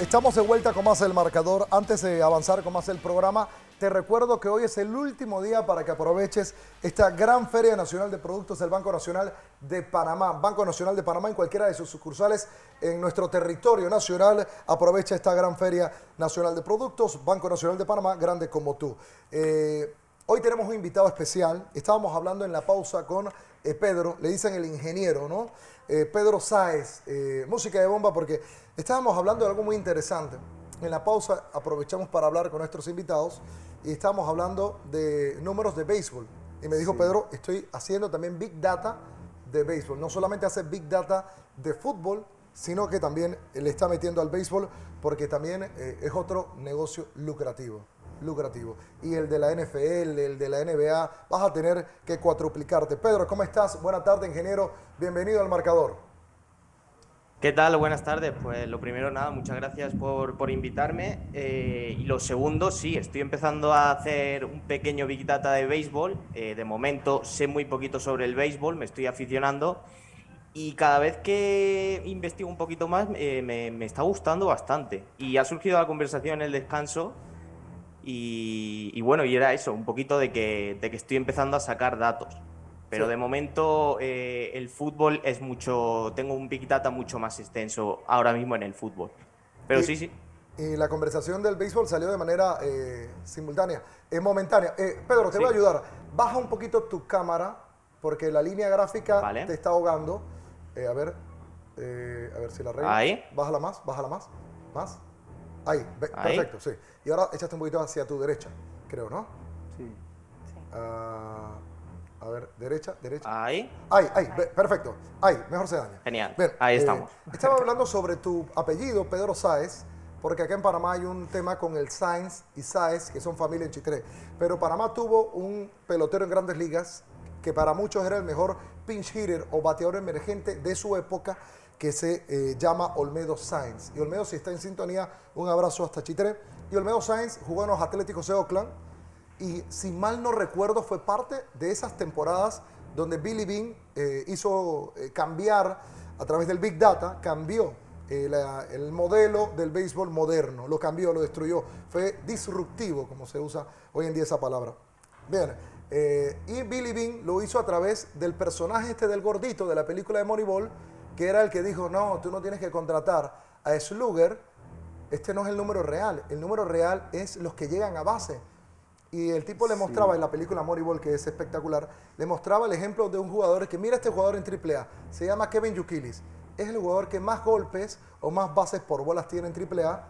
Estamos de vuelta con más El Marcador. Antes de avanzar con más el programa, te recuerdo que hoy es el último día para que aproveches esta gran Feria Nacional de Productos del Banco Nacional de Panamá. Banco Nacional de Panamá en cualquiera de sus sucursales en nuestro territorio nacional. Aprovecha esta gran Feria Nacional de Productos, Banco Nacional de Panamá, grande como tú. Hoy tenemos un invitado especial. Estábamos hablando en la pausa con Pedro, le dicen el ingeniero, ¿no? Pedro Sáez, música de bomba, porque estábamos hablando de algo muy interesante. En la pausa aprovechamos para hablar con nuestros invitados y estábamos hablando de números de béisbol. Y me dijo, Pedro, estoy haciendo también Big Data de béisbol. No solamente hace Big Data de fútbol, sino que también le está metiendo al béisbol porque también es otro negocio lucrativo. Y el de la NFL, el de la NBA, vas a tener que cuadruplicarte. Pedro, ¿cómo estás? Buenas tardes, ingeniero. Bienvenido al Marcador. ¿Qué tal? Buenas tardes. Pues lo primero, nada, muchas gracias por invitarme. Y lo segundo, sí, estoy empezando a hacer un pequeño Big Data de béisbol. De momento sé muy poquito sobre el béisbol, me estoy aficionando y cada vez que investigo un poquito más me está gustando bastante. Y ha surgido la conversación en el descanso y bueno, y era eso, un poquito de que estoy empezando a sacar datos. Sí. Pero de momento el fútbol es mucho, tengo un Big Data mucho más extenso ahora mismo en el fútbol. Pero Y, sí, sí, y la conversación del béisbol salió de manera simultánea, momentánea. Pedro, te voy a sí, ayudar. Baja un poquito tu cámara porque la línea gráfica te vale. está ahogando. A ver si la arreglo. Ahí, Bájala más, más. Ahí, ahí, perfecto, sí. Y ahora échate un poquito hacia tu derecha, creo, ¿no? Sí. Ah, a ver, derecha. ahí. Perfecto. Ahí, mejor se daña. Genial, Bien, ahí estamos. estaba hablando sobre tu apellido, Pedro Sáez, porque acá en Panamá hay un tema con el Sáenz y Sáez, que son familia en Chitré. Pero Panamá tuvo un pelotero en Grandes Ligas que para muchos era el mejor pinch hitter o bateador emergente de su época, que se llama Olmedo Sáenz. Y Olmedo, si está en sintonía, un abrazo hasta Chitré. Y Olmedo Sáenz jugó en los Atléticos de Oakland y, si mal no recuerdo, fue parte de esas temporadas donde Billy Beane hizo cambiar a través del Big Data, cambió el modelo del béisbol moderno, lo cambió, lo destruyó. Fue disruptivo, como se usa hoy en día esa palabra. Bien, y Billy Beane lo hizo a través del personaje este del gordito de la película de Moneyball, que era el que dijo, no, tú no tienes que contratar a Slugger, este no es el número real es los que llegan a base. Y el tipo le mostraba en Sí, la película Moneyball, que es espectacular, le mostraba el ejemplo de un jugador que, mira este jugador en AAA, se llama Kevin Youkilis, es el jugador que más golpes o más bases por bolas tiene en AAA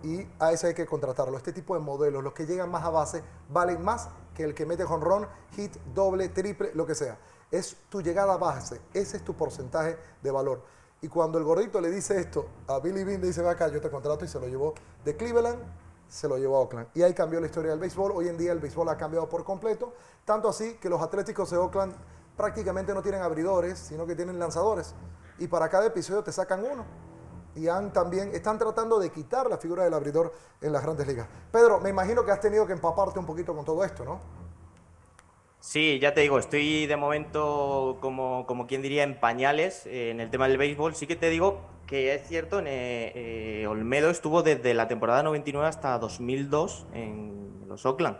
y a ese hay que contratarlo. Este tipo de modelos, los que llegan más a base, valen más que el que mete jonrón, hit, doble, triple, lo que sea. Es tu llegada a base, ese es tu porcentaje de valor. Y cuando el gordito le dice esto a Billy Beane, le dice, ve acá, yo te contrato, y se lo llevó de Cleveland, se lo llevó a Oakland. Y ahí cambió la historia del béisbol. Hoy en día el béisbol ha cambiado por completo, tanto así que los Atléticos de Oakland prácticamente no tienen abridores, sino que tienen lanzadores. Y para cada episodio te sacan uno. Y también están tratando de quitar la figura del abridor en las grandes ligas. Pedro, me imagino que has tenido que empaparte un poquito con todo esto, ¿no? Sí, ya te digo, estoy de momento, como quien diría, en pañales en el tema del béisbol. Sí que te digo que es cierto, Olmedo estuvo desde la temporada 99 hasta 2002 en los Oakland.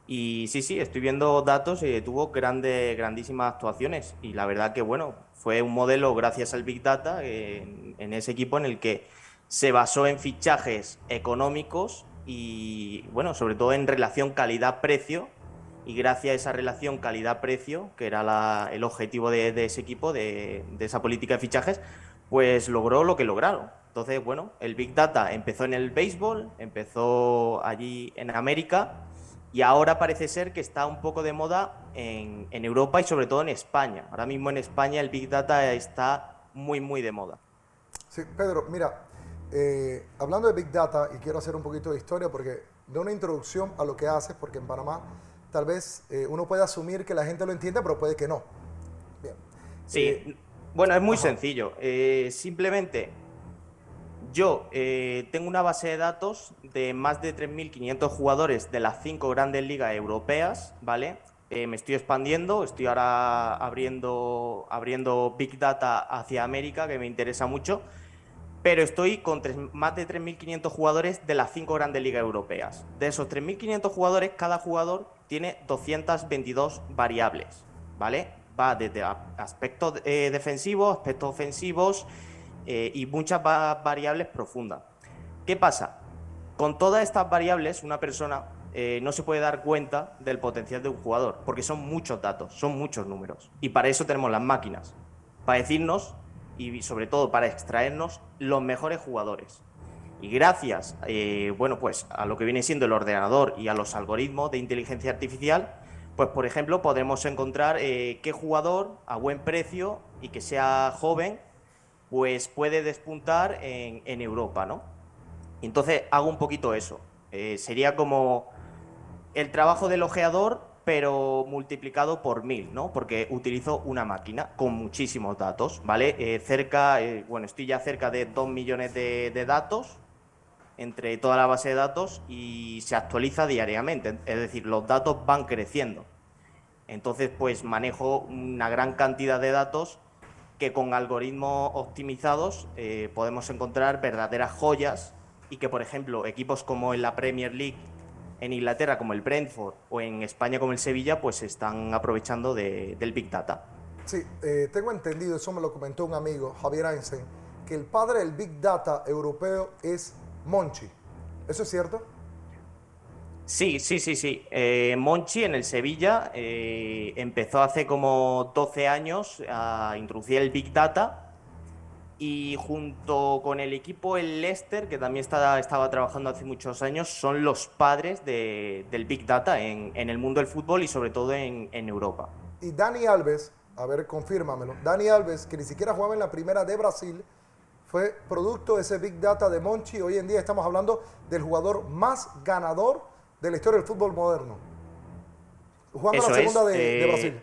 Y sí, sí, estoy viendo datos y tuvo grandísimas actuaciones. Y la verdad que, bueno, fue un modelo gracias al Big Data en ese equipo en el que se basó en fichajes económicos y, bueno, sobre todo en relación calidad-precio. Y gracias a esa relación calidad-precio, que era el objetivo de ese equipo, de esa política de fichajes, pues logró lo que lograron. Entonces, bueno, el Big Data empezó en el béisbol, empezó allí en América y ahora parece ser que está un poco de moda en Europa y sobre todo en España. Ahora mismo en España el Big Data está muy, muy de moda. Sí, Pedro, mira, hablando de Big Data, y quiero hacer un poquito de historia, porque de una introducción a lo que haces, porque en Panamá tal vez uno puede asumir que la gente lo entiende, pero puede que no. Bien. Eh, Sí, bueno, es muy ajá. sencillo. Simplemente yo tengo una base de datos de más de 3.500 jugadores de las 5 grandes ligas europeas, ¿vale? Me estoy expandiendo, estoy ahora abriendo Big Data hacia América, que me interesa mucho. pero estoy con más de 3.500 jugadores de las 5 grandes ligas europeas. De esos 3.500 jugadores, cada jugador tiene 222 variables, ¿vale? Va desde aspectos defensivos, aspectos ofensivos y muchas variables profundas. ¿Qué pasa? Con todas estas variables, una persona no se puede dar cuenta del potencial de un jugador, porque son muchos datos, son muchos números. Y para eso tenemos las máquinas, para decirnos y sobre todo para extraernos los mejores jugadores. Y gracias, bueno, pues a lo que viene siendo el ordenador y a los algoritmos de inteligencia artificial, pues por ejemplo podremos encontrar qué jugador a buen precio y que sea joven, pues puede despuntar en Europa, ¿no? Entonces hago un poquito eso. Sería como el trabajo del ojeador, pero multiplicado por 1000, ¿no? Porque utilizo una máquina con muchísimos datos, ¿vale? Bueno, estoy ya cerca de 2 millones de datos entre toda la base de datos y se actualiza diariamente. Es decir, los datos van creciendo. Entonces, pues manejo una gran cantidad de datos que con algoritmos optimizados podemos encontrar verdaderas joyas y que, por ejemplo, equipos como en la Premier League en Inglaterra como el Brentford o en España como el Sevilla, pues se están aprovechando del Big Data. Sí, tengo entendido, eso me lo comentó un amigo, Javier Einstein, que el padre del Big Data europeo es Monchi. ¿Eso es cierto? Sí, sí, sí, sí. Monchi en el Sevilla empezó hace como 12 años a introducir el Big Data y junto con el equipo el Leicester, que también estaba trabajando hace muchos años, son los padres del Big Data en el mundo del fútbol y sobre todo en Europa. Y Dani Alves, a ver, confírmamelo, Dani Alves, que ni siquiera jugaba en la primera de Brasil, fue producto de ese Big Data de Monchi. Hoy en día estamos hablando del jugador más ganador de la historia del fútbol moderno. Jugando la Eso segunda es. de Brasil.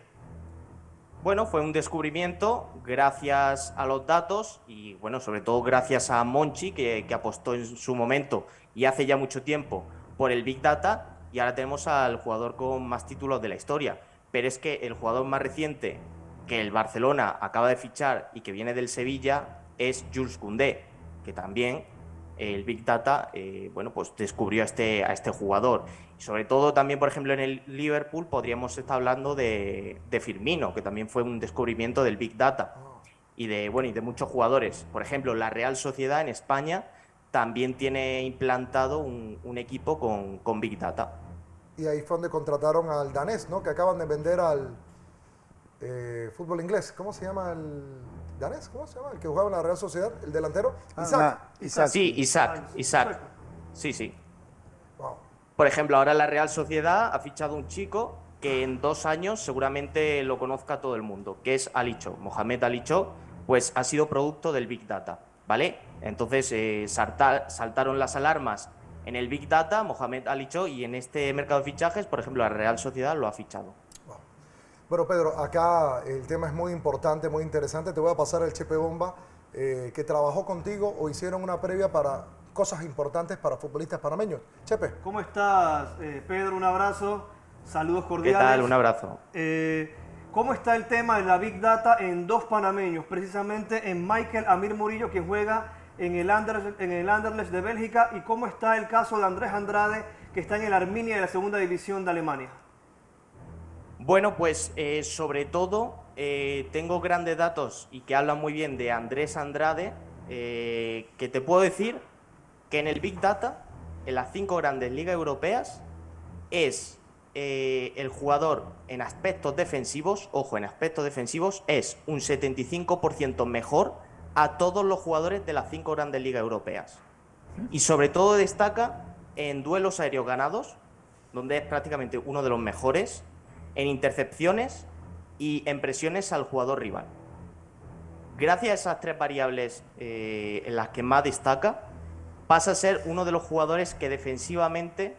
Bueno, fue un descubrimiento gracias a los datos y, bueno, sobre todo gracias a Monchi, que apostó en su momento y hace ya mucho tiempo por el Big Data y ahora tenemos al jugador con más títulos de la historia. Pero es que el jugador más reciente que el Barcelona acaba de fichar y que viene del Sevilla es Jules Koundé, que también el Big Data, bueno, pues descubrió a este jugador. Y sobre todo también, por ejemplo, en el Liverpool podríamos estar hablando de Firmino, que también fue un descubrimiento del Big Data. Bueno, y de muchos jugadores. Por ejemplo, la Real Sociedad en España también tiene implantado un equipo con Big Data. Y ahí fue donde contrataron al danés, ¿no? Que acaban de vender al fútbol inglés. ¿Cómo se llama el danés? ¿Cómo se llama? El que jugaba en la Real Sociedad, el delantero. Isaac. Isaac. Sí, Isaac. Sí, sí. Wow. Por ejemplo, ahora la Real Sociedad ha fichado un chico que en 2 años seguramente lo conozca todo el mundo, que es Ali Cho. Mohamed Ali Cho, pues ha sido producto del Big Data, ¿vale? Entonces saltaron las alarmas en el Big Data, Mohamed Ali Cho, y en este mercado de fichajes, por ejemplo, la Real Sociedad lo ha fichado. Wow. Bueno, Pedro, acá el tema es muy importante, muy interesante. Te voy a pasar el Chepe Bomba, que trabajó contigo o hicieron una previa para cosas importantes para futbolistas panameños. Chepe. ¿Cómo estás, Pedro? Un abrazo, saludos ¿Qué cordiales. tal? Un abrazo. ¿Cómo está el tema de la Big Data en dos panameños? Precisamente en Michael Amir Murillo, que juega en el Anderlecht de Bélgica, y cómo está el caso de Andrés Andrade, que está en el Arminia de la segunda división de Alemania. Bueno, pues sobre todo tengo grandes datos y que hablan muy bien de Andrés Andrade, que te puedo decir que en el Big Data, en las 5 grandes ligas europeas, es el jugador en aspectos defensivos, ojo, en aspectos defensivos, es un 75% mejor a todos los jugadores de las 5 grandes ligas europeas. Y sobre todo destaca en duelos aéreos ganados, donde es prácticamente uno de los mejores, en intercepciones y en presiones al jugador rival. Gracias a esas 3 variables en las que más destaca, pasa a ser uno de los jugadores que defensivamente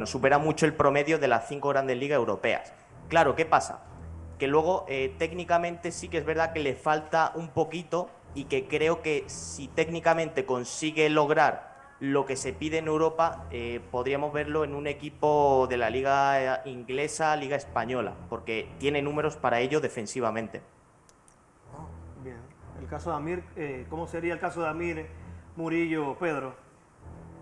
supera mucho el promedio de las 5 grandes ligas europeas. Claro, ¿qué pasa? Que luego técnicamente sí que es verdad que le falta un poquito y que creo que si técnicamente consigue lograr lo que se pide en Europa, podríamos verlo en un equipo de la liga inglesa, liga española, porque tiene números para ello defensivamente. Bien. El caso de Amir, ¿cómo sería el caso de Amir Murillo, Pedro?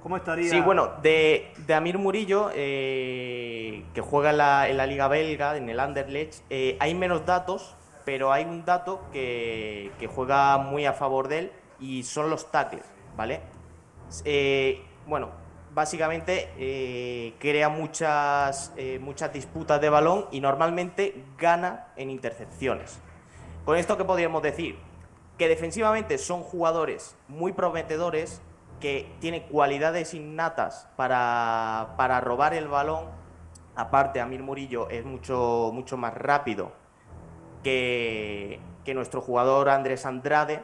¿Cómo estaría? Sí, bueno, de Amir Murillo, que juega en la Liga Belga, en el Anderlecht, hay menos datos, pero hay un dato que juega muy a favor de él y son los tackles, ¿vale? Bueno, básicamente crea muchas disputas de balón y normalmente gana en intercepciones. Con esto, ¿qué podríamos decir? Que defensivamente son jugadores muy prometedores, que tienen cualidades innatas para robar el balón. Aparte, Amir Murillo es mucho más rápido que nuestro jugador Andrés Andrade,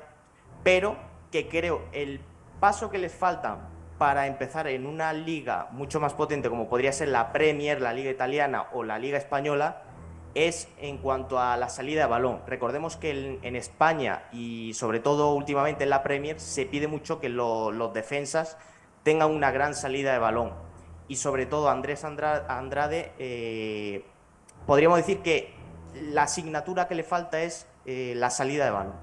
pero que creo el paso que les falta para empezar en una liga mucho más potente como podría ser la Premier, la Liga Italiana o la Liga Española, es en cuanto a la salida de balón. Recordemos que en España y sobre todo últimamente en la Premier se pide mucho que los defensas tengan una gran salida de balón. Y sobre todo Andrés Andrade, podríamos decir que la asignatura que le falta es la salida de balón.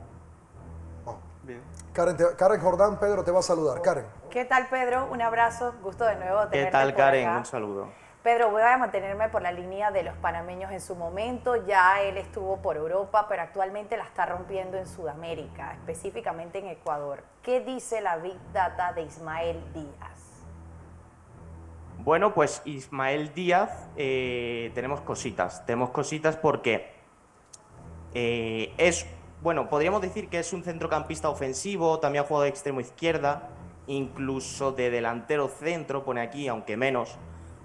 Oh. Bien. Karen Jordán, Pedro te va a saludar. Karen. ¿Qué tal, Pedro? Un abrazo, gusto de nuevo tenerte ¿Qué tal, por Karen? acá. Un saludo. Pedro, voy a mantenerme por la línea de los panameños en su momento. Ya él estuvo por Europa, pero actualmente la está rompiendo en Sudamérica, específicamente en Ecuador. ¿Qué dice la Big Data de Ismael Díaz? Bueno, pues Ismael Díaz, tenemos cositas porque bueno, podríamos decir que es un centrocampista ofensivo, también ha jugado de extremo izquierda, incluso de delantero centro, pone aquí, aunque menos.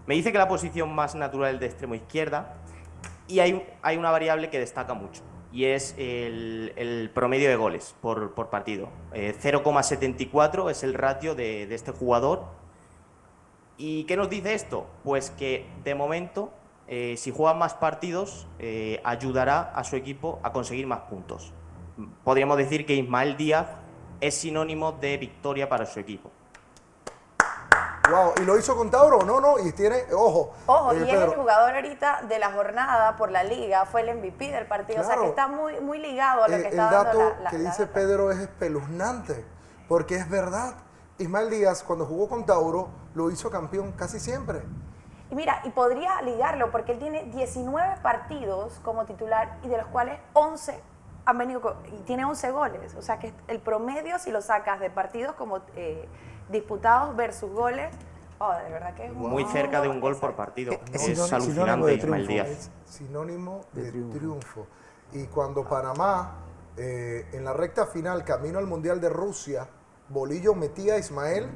Me dice que la posición más natural es de extremo izquierda y hay una variable que destaca mucho y es el promedio de goles por partido. 0,74 es el ratio de este jugador. ¿Y qué nos dice esto? Pues que de momento, si juega más partidos, ayudará a su equipo a conseguir más puntos. Podríamos decir que Ismael Díaz es sinónimo de victoria para su equipo. Wow, ¿y lo hizo con Tauro? No, y tiene, ojo. Ojo, y es el jugador ahorita de la jornada por la liga, fue el MVP del partido, Claro. o sea que está muy ligado a lo que está El dando dato la que dice data. Pedro es espeluznante, porque es verdad. Ismael Díaz, cuando jugó con Tauro, lo hizo campeón casi siempre. Y mira, y podría ligarlo porque él tiene 19 partidos como titular y de los cuales 11 han venido y tiene 11 goles. O sea que el promedio, si lo sacas de partidos como disputados versus goles, de verdad que es Muy cerca de un gol por partido. Es Es sinónimo alucinante de Ismael triunfo. Díaz. Es sinónimo de triunfo. Y cuando Panamá, en la recta final, camino al Mundial de Rusia, Bolillo metía a Ismael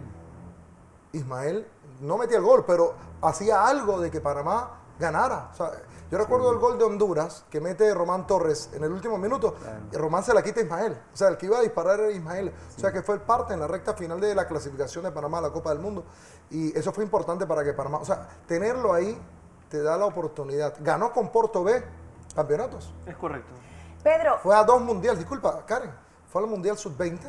no metía el gol, pero hacía algo de que Panamá ganara. O sea, yo recuerdo el gol de Honduras que mete Román Torres en el último minuto, y Román se la quita a Ismael. O sea, el que iba a disparar era Ismael. O sea, que fue el parte en la recta final de la clasificación de Panamá a la Copa del Mundo. Y eso fue importante para que Panamá, o sea, tenerlo ahí te da la oportunidad. Ganó con Porto B campeonatos. Es correcto. Pedro, Fue a 2 mundiales, disculpa, Karen, fue al Mundial Sub-20.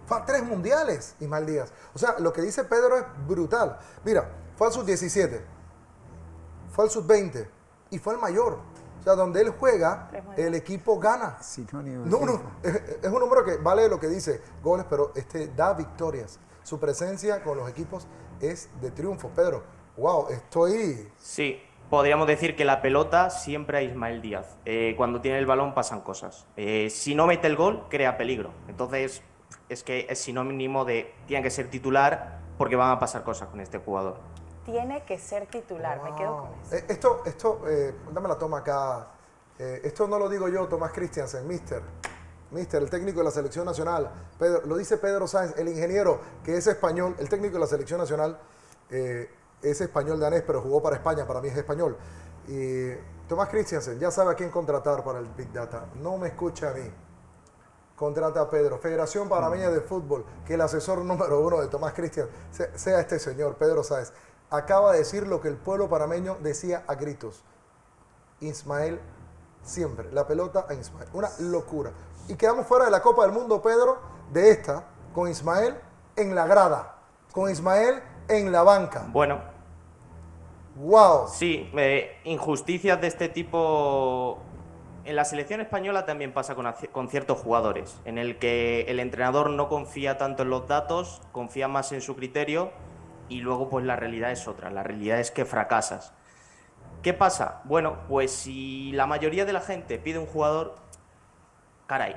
Fue a 3 mundiales, Ismael Díaz. O sea, lo que dice Pedro es brutal. Mira, fue al Sub-17, fue al Sub-20 y fue al mayor. O sea, donde él juega, el equipo gana. Sinónimo de No, triunfo. es un número que vale lo que dice goles, pero da victorias. Su presencia con los equipos es de triunfo. Pedro, wow, estoy... Sí, podríamos decir que la pelota siempre a Ismael Díaz. Cuando tiene el balón pasan cosas. Si no mete el gol, crea peligro. Entonces, es que es sinónimo de tiene que ser titular porque van a pasar cosas con este jugador. tiene que ser titular, me quedo con eso. Dame la toma acá. Esto no lo digo yo, Tomás Christiansen, mister, el técnico de la selección nacional. Lo dice Pedro Sáenz, el ingeniero que es español, el técnico de la selección nacional es español danés, pero jugó para España, para mí es español. Tomás Christiansen ya sabe a quién contratar para el Big Data. No me escucha a mí. Contrata a Pedro. Federación Panameña de Fútbol, que el asesor número 1 de Tomás Christian sea este señor, Pedro Sáenz. Acaba de decir lo que el pueblo panameño decía a gritos. Ismael siempre, la pelota a Ismael. Una locura. Y quedamos fuera de la Copa del Mundo, Pedro, de esta, con Ismael en la grada, con Ismael en la banca. Bueno, ¡Wow! sí, injusticias de este tipo en la selección española también pasa con ciertos jugadores, en el que el entrenador no confía tanto en los datos, confía más en su criterio y luego pues la realidad es otra, la realidad es que fracasas. ¿Qué pasa? Bueno, pues si la mayoría de la gente pide un jugador, caray,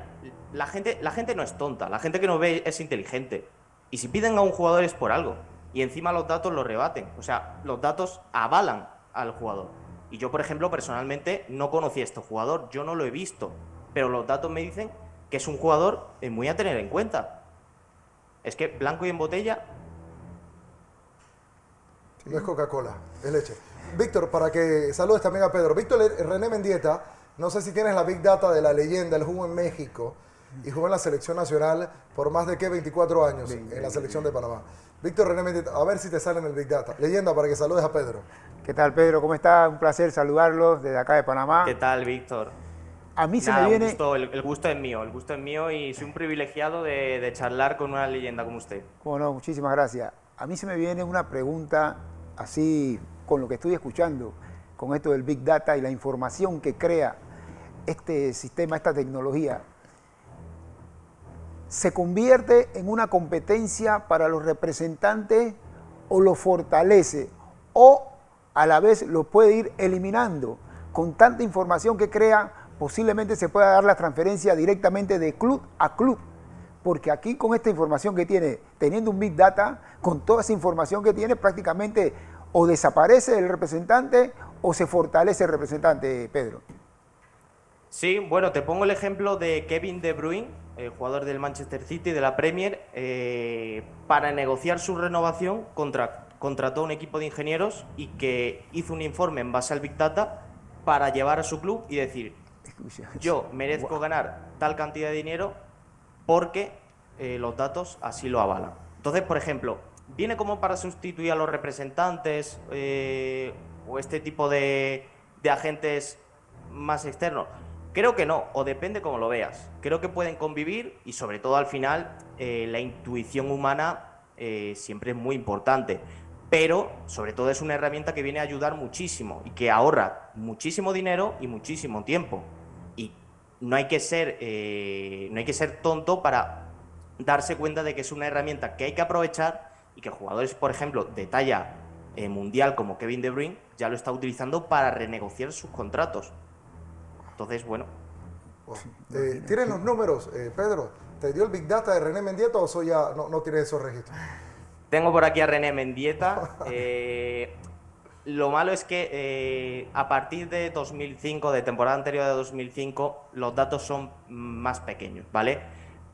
la gente no es tonta, la gente que nos ve es inteligente. Y si piden a un jugador es por algo. Y encima los datos lo rebaten. O sea, los datos avalan al jugador. Y yo, por ejemplo, personalmente no conocí a este jugador, yo no lo he visto. Pero los datos me dicen que es un jugador muy a tener en cuenta. Es que blanco y en botella. No es Coca-Cola, es leche. Víctor, para que saludes también a Pedro. Víctor René Mendieta, no sé si tienes la Big Data de la leyenda, él jugó en México y jugó en la selección nacional por más de 24 años en la selección de Panamá. Víctor René Mendieta, a ver si te sale en el Big Data. Leyenda, para que saludes a Pedro. ¿Qué tal, Pedro? ¿Cómo está? Un placer saludarlos desde acá de Panamá. ¿Qué tal, Víctor? A mí Nada, se me viene... el gusto es mío y soy un privilegiado de charlar con una leyenda como usted. Bueno, no, muchísimas gracias. A mí se me viene una pregunta así con lo que estoy escuchando, con esto del Big Data y la información que crea este sistema, esta tecnología. ¿Se convierte en una competencia para los representantes o lo fortalece? ¿O a la vez lo puede ir eliminando? Con tanta información que crea, posiblemente se pueda dar la transferencia directamente de club a club. Porque aquí con esta información que tiene, teniendo un Big Data, con toda esa información que tiene, prácticamente o desaparece el representante o se fortalece el representante, Pedro. Sí, bueno, te pongo el ejemplo de Kevin De Bruyne, el jugador del Manchester City, de la Premier, para negociar su renovación contrató un equipo de ingenieros y que hizo un informe en base al Big Data para llevar a su club y decir, yo merezco ganar tal cantidad de dinero porque los datos así lo avalan. Entonces, por ejemplo, ¿viene como para sustituir a los representantes o este tipo de agentes más externos? Creo que no, o depende cómo lo veas. Creo que pueden convivir y sobre todo al final la intuición humana siempre es muy importante. Pero sobre todo es una herramienta que viene a ayudar muchísimo y que ahorra muchísimo dinero y muchísimo tiempo. Y no hay que ser tonto para darse cuenta de que es una herramienta que hay que aprovechar y que jugadores, por ejemplo, de talla mundial como Kevin De Bruyne ya lo está utilizando para renegociar sus contratos. Entonces, bueno. Wow. ¿Tienes los números, Pedro? ¿Te dio el Big Data de René Mendieta o eso ya no tienes esos registros? Tengo por aquí a René Mendieta. Lo malo es que a partir de 2005, de temporada anterior de 2005, los datos son más pequeños, ¿vale?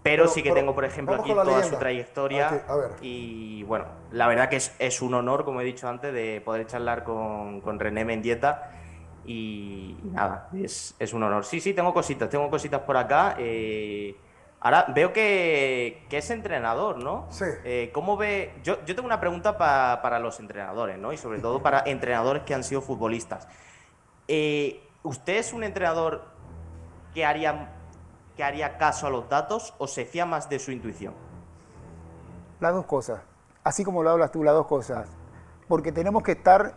Pero sí que tengo, por ejemplo, aquí toda leyenda. su trayectoria. Aquí, a ver. Y bueno, la verdad que es un honor, como he dicho antes, de poder charlar con René Mendieta. Y nada, es un honor. Sí, tengo cositas por acá. Ahora veo que es entrenador, ¿no? Sí. ¿Cómo ve? Yo tengo una pregunta para los entrenadores, ¿no? Y sobre todo para entrenadores que han sido futbolistas. ¿Usted es un entrenador que haría caso a los datos o se fía más de su intuición? Las dos cosas. Así como lo hablas tú, las dos cosas. Porque tenemos que estar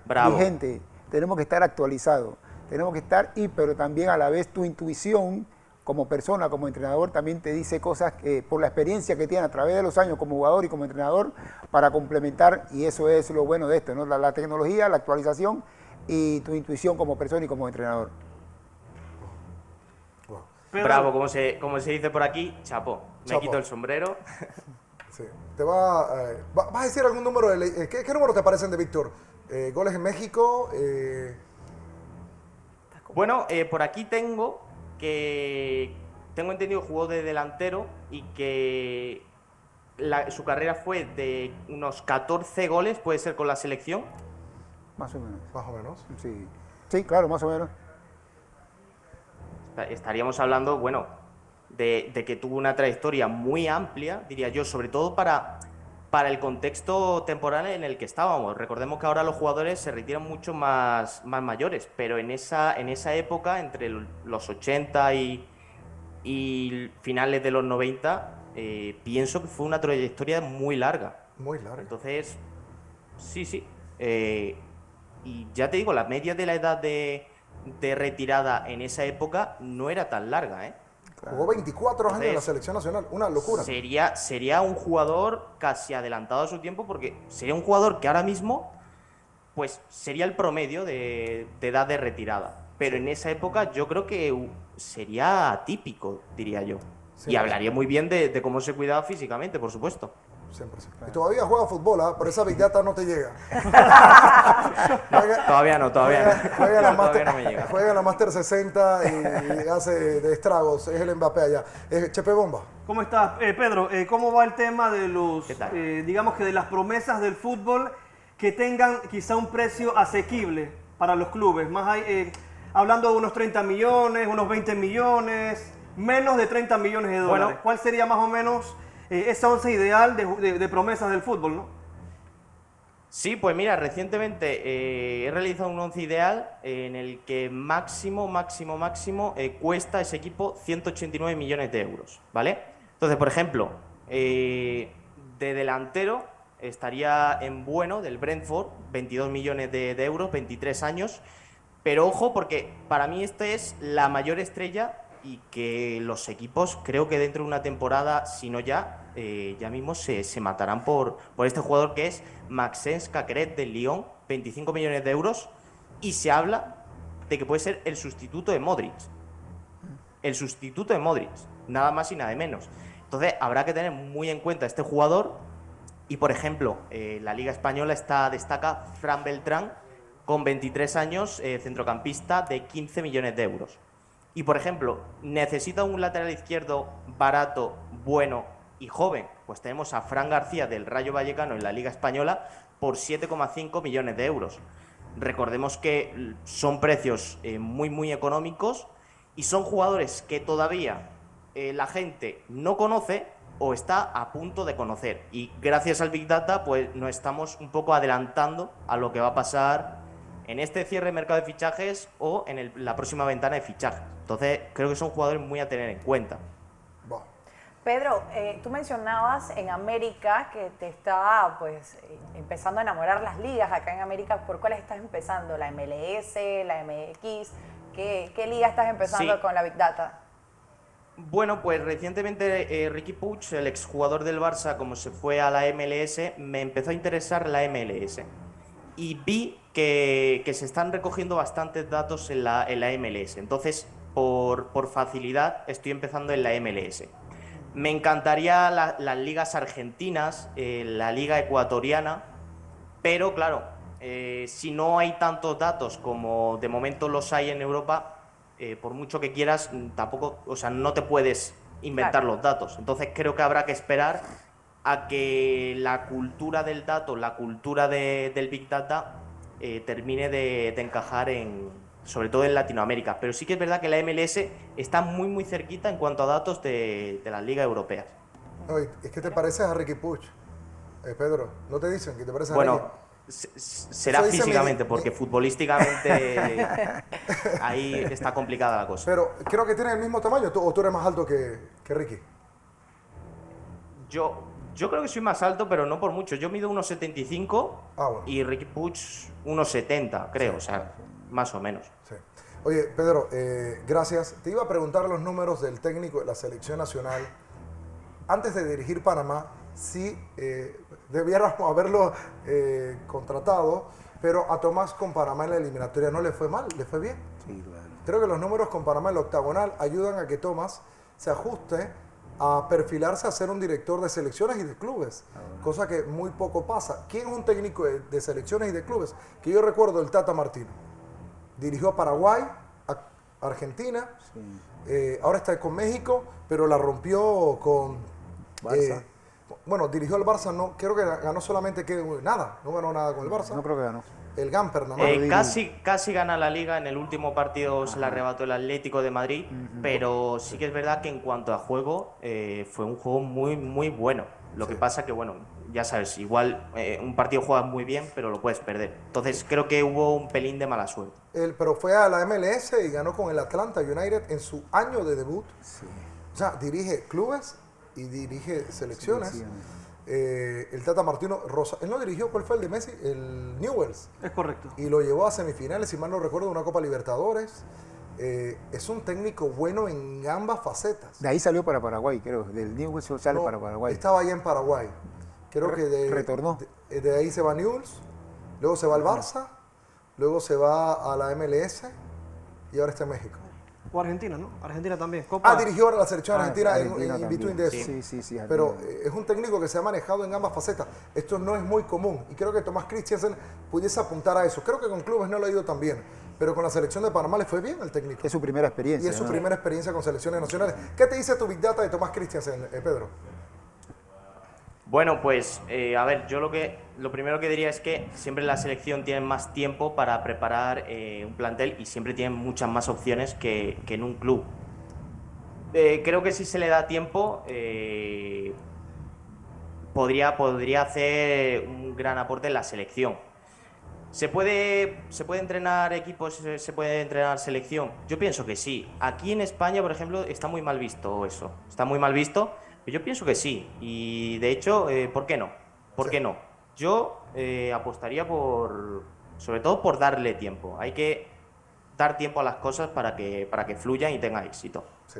Bravo. vigente, tenemos que estar actualizados, tenemos que estar, pero también a la vez tu intuición como persona, como entrenador, también te dice cosas que por la experiencia que tiene a través de los años como jugador y como entrenador para complementar, y eso es lo bueno de esto, ¿no? La tecnología, la actualización y tu intuición como persona y como entrenador. Pedro, Bravo, como se dice por aquí, chapó. Me Chapo. quito el sombrero. Sí. ¿Vas a decir algún número? ¿Qué número te parecen de Víctor? ¿Goles en México? Bueno, por aquí tengo entendido que jugó de delantero y que su carrera fue de unos 14 goles, puede ser con la selección. Más o menos. Más o menos. Sí, claro, más o menos. Estaríamos hablando, bueno, de que tuvo una trayectoria muy amplia, diría yo, sobre todo para el contexto temporal en el que estábamos. Recordemos que ahora los jugadores se retiran mucho más mayores, pero en esa época, entre los 80 y finales de los 90, pienso que fue una trayectoria muy larga. Muy largo. Entonces, sí. Y ya te digo, la media de la edad de de retirada en esa época no era tan larga, ¿eh? Jugó 24 años en la Entonces, selección nacional, una locura. Sería un jugador casi adelantado a su tiempo, porque sería un jugador que ahora mismo pues sería el promedio de edad de retirada. Pero en esa época yo creo que sería atípico, diría yo. Sí, y hablaría muy bien de cómo se cuidaba físicamente, por supuesto. Siempre, siempre. Y todavía juega fútbol, ¿ah? Pero esa Big Data no te llega. Todavía no. Juega la Todavía Master, no me llega. juega la Master 60 y hace de estragos. Es el Mbappé allá. Chepe Bomba. ¿Cómo estás, Pedro? ¿Cómo va el tema de los, ¿Qué tal? digamos que de las promesas del fútbol que tengan quizá un precio asequible para los clubes? Hablando de unos 30 millones, unos 20 millones, menos de 30 millones de dólares. Bueno. ¿Cuál sería más o menos esa once ideal de promesas del fútbol, no? Sí, pues mira, recientemente he realizado un once ideal en el que máximo cuesta ese equipo 189 millones de euros, ¿vale? Entonces, por ejemplo, de delantero estaría en Bueno, del Brentford, 22 millones de euros, 23 años, pero ojo porque para mí esta es la mayor estrella y que los equipos creo que dentro de una temporada, si no ya mismo se matarán por este jugador que es Maxence Caqueret del Lyon, 25 millones de euros, y se habla de que puede ser el sustituto de Modric. El sustituto de Modric, nada más y nada menos. Entonces habrá que tener muy en cuenta este jugador y, por ejemplo, la Liga Española destaca Fran Beltrán, con 23 años, centrocampista de 15 millones de euros. Y, por ejemplo, necesita un lateral izquierdo barato, bueno y joven. Pues tenemos a Fran García del Rayo Vallecano en la Liga Española por 7,5 millones de euros. Recordemos que son precios muy económicos y son jugadores que todavía la gente no conoce o está a punto de conocer. Y gracias al Big Data pues nos estamos un poco adelantando a lo que va a pasar en este cierre de mercado de fichajes o en la próxima ventana de fichajes. Entonces, creo que son jugadores muy a tener en cuenta. Pedro, tú mencionabas en América que te estaba pues empezando a enamorar las ligas acá en América. ¿Por cuáles estás empezando? ¿La MLS, la MX? ¿Qué liga estás empezando con la Big Data? Bueno, pues recientemente Riqui Puig, el exjugador del Barça, como se fue a la MLS, me empezó a interesar la MLS. Y vi que se están recogiendo bastantes datos en la MLS. Entonces, por facilidad, estoy empezando en la MLS. Me encantaría las ligas argentinas, la liga ecuatoriana, pero claro, si no hay tantos datos como de momento los hay en Europa, por mucho que quieras, tampoco, o sea, no te puedes inventar los datos. Entonces creo que habrá que esperar a que la cultura del dato, la cultura del Big Data, termine de encajar sobre todo en Latinoamérica. Pero sí que es verdad que la MLS está muy cerquita en cuanto a datos de las ligas europeas. Oye, ¿es que te pareces a Riqui Puig, Pedro? ¿No te dicen que te pareces a Bueno, Riqui? será físicamente, porque futbolísticamente ahí está complicada la cosa. Pero creo que tienes el mismo tamaño, o tú eres más alto que Riqui. Yo creo que soy más alto, pero no por mucho. Yo mido 1,75 y Riqui Puig 1,70, creo, sí, o sea, más o menos. Sí. Oye, Pedro, gracias. Te iba a preguntar los números del técnico de la selección nacional. Antes de dirigir Panamá, sí debiéramos haberlo contratado, pero a Tomás con Panamá en la eliminatoria no le fue mal, le fue bien. Sí, claro. Creo que los números con Panamá en la octagonal ayudan a que Tomás se ajuste a perfilarse a ser un director de selecciones y de clubes, cosa que muy poco pasa. ¿Quién es un técnico de selecciones y de clubes? Que yo recuerdo, el Tata Martino. Dirigió a Paraguay, a Argentina, sí. Ahora está con México, pero la rompió con Barça. Bueno, dirigió al Barça, no, creo que ganó solamente nada, no ganó nada con el Barça. No creo que ganó. El Gamper, nada más. Casi gana la Liga, en el último partido se la arrebató el Atlético de Madrid, pero sí que es verdad que en cuanto a juego, fue un juego muy bueno. Lo que pasa que, bueno, ya sabes, igual un partido juegas muy bien, pero lo puedes perder. Entonces creo que hubo un pelín de mala suerte. Pero fue a la MLS y ganó con el Atlanta United en su año de debut. Sí. O sea, dirige clubes y dirige selecciones. el Tata Martino, él no dirigió, ¿cuál fue el de Messi? El Newell's. Es correcto. Y lo llevó a semifinales, si mal no recuerdo, de una Copa Libertadores. Es un técnico bueno en ambas facetas. De ahí salió para Paraguay, creo. Del Newell's sale No, para Paraguay. estaba allá en Paraguay. Creo que retornó. De ahí se va a Newell's, luego se va al Barça, luego se va a la MLS y ahora está en México. O Argentina, ¿no? Argentina también. Copa. Ah, dirigió ahora la selección argentina Argentina en también. between de eso. Sí, Argentina. Pero es un técnico que se ha manejado en ambas facetas. Esto no es muy común y creo que Tomás Christiansen pudiese apuntar a eso. Creo que con clubes no lo ha ido tan bien, pero con la selección de Panamá le fue bien al técnico. Es su primera experiencia. Y es su ¿no? primera experiencia con selecciones nacionales. ¿Qué te dice tu Big Data de Tomás Christiansen, Pedro? Bueno, pues a ver, yo lo primero que diría es que siempre la selección tiene más tiempo para preparar un plantel y siempre tienen muchas más opciones que en un club. Creo que si se le da tiempo podría hacer un gran aporte en la selección. ¿Se puede entrenar equipos, se puede entrenar selección? Yo pienso que sí. Aquí en España, por ejemplo, está muy mal visto eso. Está muy mal visto, pero yo pienso que sí. Y de hecho, ¿por qué no? ¿Por qué no? Yo apostaría sobre todo por darle tiempo. Hay que dar tiempo a las cosas para que fluyan y tengan éxito. Sí.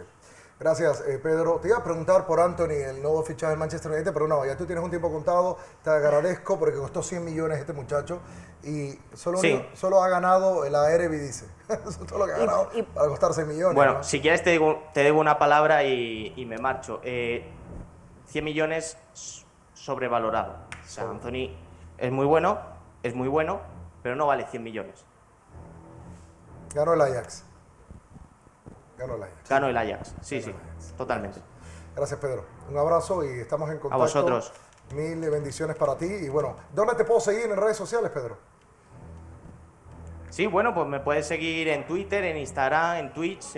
Gracias, Pedro. Te iba a preguntar por Anthony, el nuevo fichaje del Manchester United, pero no, ya tú tienes un tiempo contado. Te agradezco porque costó 100 millones este muchacho y solo ha ganado la Eredivisie. Eso es todo lo que ha ganado para costar 6 millones. Bueno, ¿no? si quieres te digo una palabra y me marcho. 100 millones sobrevalorado. O sea, Anthony es muy bueno, pero no vale 100 millones. Ganó el Ajax. Ganó el Ajax, sí, totalmente. Gracias, Pedro. Un abrazo y estamos en contacto. A vosotros. Mil bendiciones para ti. Y bueno, ¿dónde te puedo seguir en redes sociales, Pedro? Sí, bueno, pues me puedes seguir en Twitter, en Instagram, en Twitch,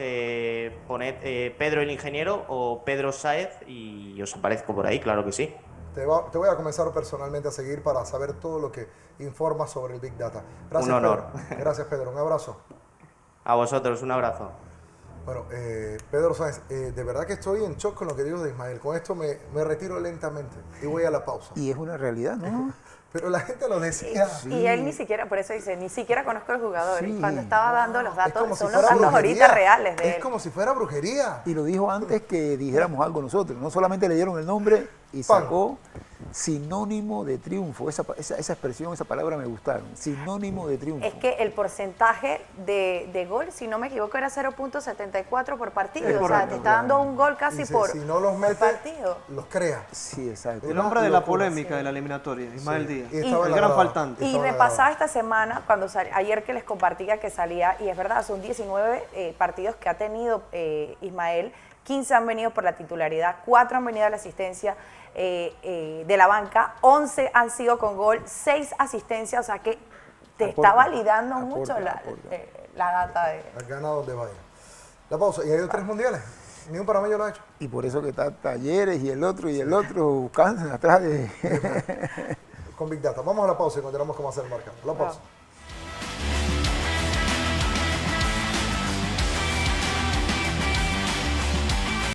poned Pedro el Ingeniero o Pedro Sáez y os aparezco por ahí, claro que sí. Te voy a comenzar personalmente a seguir para saber todo lo que informas sobre el Big Data. Gracias, Un honor. Pedro. Gracias, Pedro. Un abrazo. A vosotros, un abrazo. Bueno, Pedro Sáenz, de verdad que estoy en shock con lo que digo de Ismael. Con esto me retiro lentamente y voy a la pausa. Y es una realidad, ¿no? Pero la gente lo decía. Y él ni siquiera, por eso dice, ni siquiera conozco al jugador. Sí. Y cuando estaba dando los Es datos, como si son los fuera datos brujería. ahorita reales de Es él. como si fuera brujería. Y lo dijo antes que dijéramos algo nosotros. No solamente le dieron el nombre y sacó sinónimo de triunfo. Esa expresión, esa palabra me gustaron. Sinónimo de triunfo. Es que el porcentaje de gol, si no me equivoco, era 0.74 por partido. Es O sea, correcto, te está dando un gol casi Dice, por si no los mete, partido. los crea. Sí, exacto. El hombre de la locura, polémica de la eliminatoria, Ismael Díaz. Y estaba El en la gran grada. faltante. Y Estaba en la repasaba grada. esta semana, ayer que les compartía que salía, y es verdad, son 19 partidos que ha tenido Ismael, 15 han venido por la titularidad, 4 han venido a la asistencia de la banca, 11 han sido con gol, 6 asistencias, o sea que te está validando mucho la data de... Gana donde vaya. La pausa. Y hay 3 mundiales. Ni un panameño lo ha hecho. Y por eso que está Talleres y el otro buscando atrás de... Con Big Data. Vamos a la pausa y continuamos con más el marcado. La pausa.